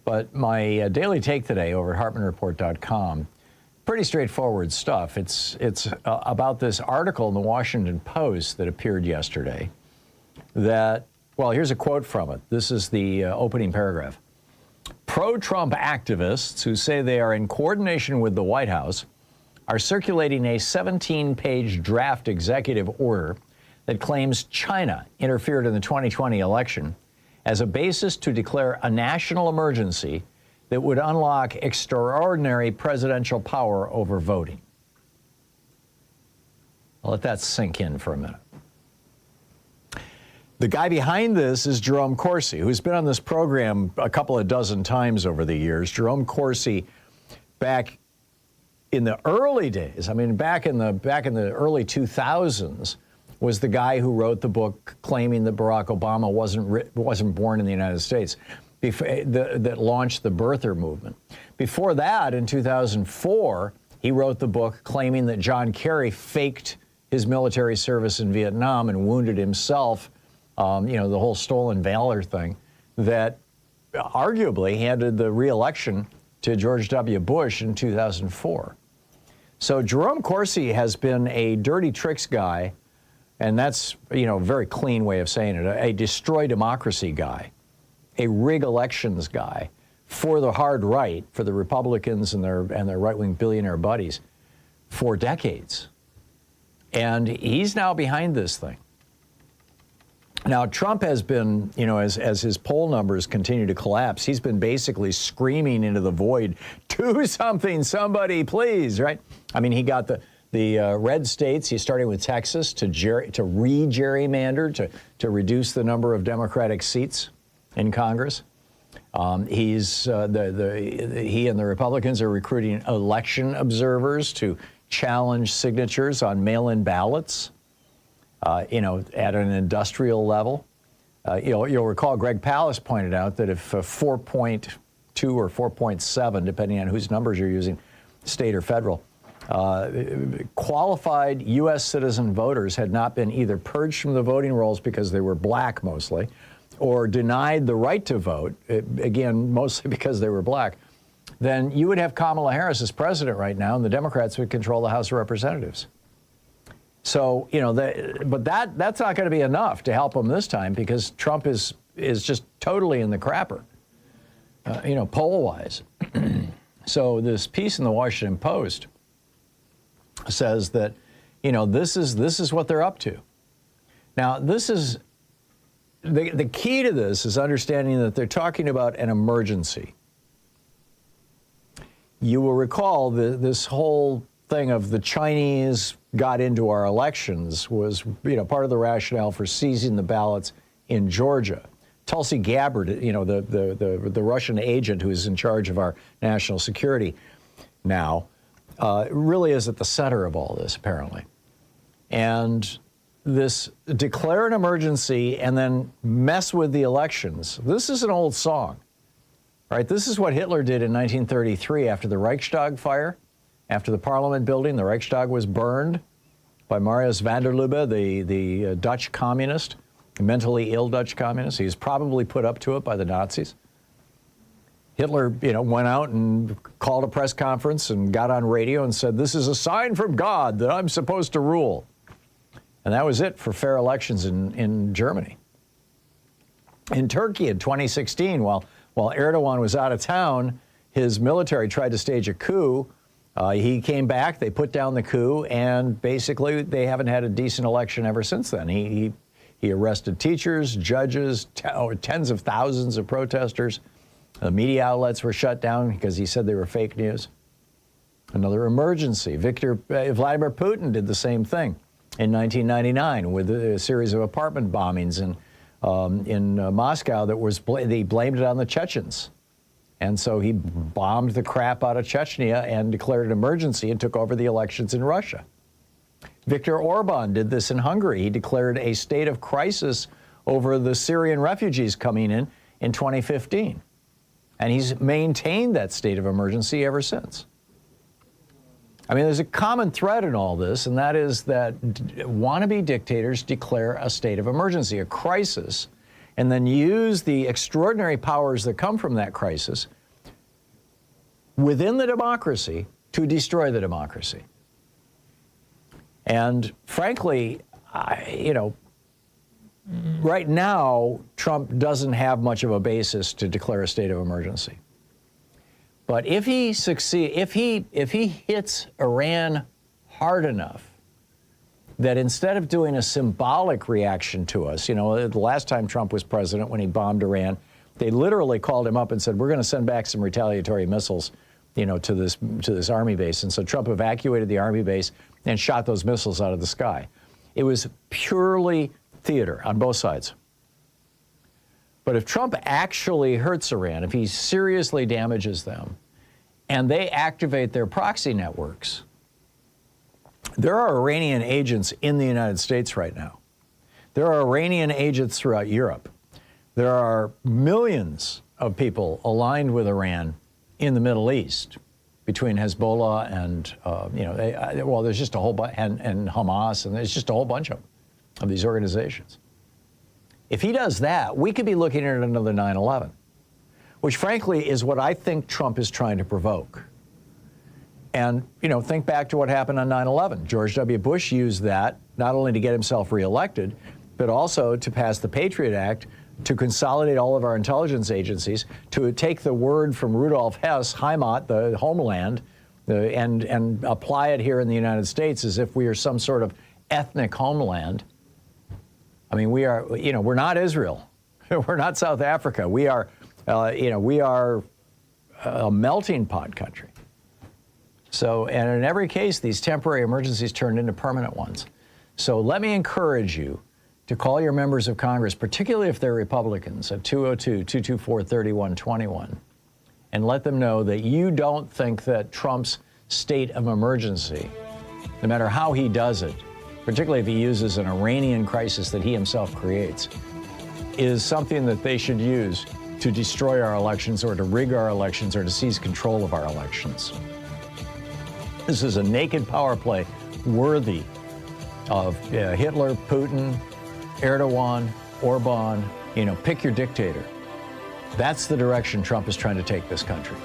But my daily take today over at HartmannReport.com, pretty straightforward stuff. It's about this article in the Washington Post that appeared yesterday that, well, here's a quote from it. This is the opening paragraph. Pro-Trump activists who say they are in coordination with the White House are circulating a 17-page draft executive order that claims China interfered in the 2020 election as a basis to declare a national emergency that would unlock extraordinary presidential power over voting. I'll let that sink in for a minute. The guy behind this is Jerome Corsi, who's been on this program a couple of dozen times over the years. Jerome Corsi, back in the early days, back in the early 2000s, was the guy who wrote the book claiming that Barack Obama wasn't born in the United States, that launched the birther movement. Before that, in 2004, he wrote the book claiming that John Kerry faked his military service in Vietnam and wounded himself, the whole stolen valor thing, that arguably handed the re-election to George W. Bush in 2004. So Jerome Corsi has been a dirty tricks guy, and that's, a very clean way of saying it, a destroy democracy guy, a rig elections guy for the hard right, for the Republicans and their right-wing billionaire buddies for decades. And he's now behind this thing. Now, Trump has been, as his poll numbers continue to collapse, he's been basically screaming into the void, do something, somebody, please, right? He got the red states, he's starting with Texas, to re-gerrymander, to reduce the number of Democratic seats in Congress. He and the Republicans are recruiting election observers to challenge signatures on mail-in ballots, at an industrial level. You'll recall Greg Palast pointed out that if 4.2 or 4.7, depending on whose numbers you're using, state or federal, qualified U.S. citizen voters had not been either purged from the voting rolls because they were black mostly, or denied the right to vote, again, mostly because they were black, then you would have Kamala Harris as president right now, and the Democrats would control the House of Representatives. So, but that's not going to be enough to help him this time, because Trump is just totally in the crapper, poll-wise. So this piece in the Washington Post says that, this is what they're up to. Now, this is the key to this is understanding that they're talking about an emergency. You will recall this whole thing of the Chinese got into our elections was, part of the rationale for seizing the ballots in Georgia. Tulsi Gabbard, the Russian agent who's in charge of our national security now, really is at the center of all this, apparently. And this declare an emergency and then mess with the elections, this is an old song, right? This is what Hitler did in 1933 after the Reichstag fire, after the Parliament building. The Reichstag was burned by Marius van der Lubbe, the Dutch communist, mentally ill Dutch communist. He was probably put up to it by the Nazis. Hitler, went out and called a press conference and got on radio and said, "This is a sign from God that I'm supposed to rule." And that was it for fair elections in Germany. In Turkey in 2016, while Erdogan was out of town, his military tried to stage a coup. He came back, they put down the coup, and basically they haven't had a decent election ever since then. He arrested teachers, judges, tens of thousands of protesters. The media outlets were shut down because he said they were fake news. Another emergency. Vladimir Putin did the same thing in 1999 with a series of apartment bombings in Moscow they blamed it on the Chechens. And so he bombed the crap out of Chechnya and declared an emergency and took over the elections in Russia. Viktor Orban did this in Hungary. He declared a state of crisis over the Syrian refugees coming in 2015. And he's maintained that state of emergency ever since. There's a common thread in all this, and that is that wannabe dictators declare a state of emergency, a crisis, and then use the extraordinary powers that come from that crisis within the democracy to destroy the democracy. And frankly, right now, Trump doesn't have much of a basis to declare a state of emergency. But if he if he hits Iran hard enough that instead of doing a symbolic reaction to us, the last time Trump was president, when he bombed Iran, they literally called him up and said, we're going to send back some retaliatory missiles, to this army base. And so Trump evacuated the army base and shot those missiles out of the sky. It was purely theater on both sides. But if Trump actually hurts Iran, if he seriously damages them, and they activate their proxy networks, there are Iranian agents in the United States right now. There are Iranian agents throughout Europe. There are millions of people aligned with Iran in the Middle East, between Hezbollah and, there's just a whole bunch, and Hamas, and there's just a whole bunch of these organizations. If he does that, we could be looking at another 9/11, which frankly is what I think Trump is trying to provoke. And, think back to what happened on 9/11. George W. Bush used that not only to get himself reelected, but also to pass the Patriot Act, to consolidate all of our intelligence agencies, to take the word from Rudolf Hess, Heimat, the homeland, and apply it here in the United States as if we are some sort of ethnic homeland. I mean, we are, we're not Israel. We're not South Africa. We are, we are a melting pot country. So, and in every case, these temporary emergencies turned into permanent ones. So let me encourage you to call your members of Congress, particularly if they're Republicans, at 202-224-3121, and let them know that you don't think that Trump's state of emergency, no matter how he does it, particularly if he uses an Iranian crisis that he himself creates, is something that they should use to destroy our elections or to rig our elections or to seize control of our elections. This is a naked power play worthy of Hitler, Putin, Erdogan, Orban, pick your dictator. That's the direction Trump is trying to take this country.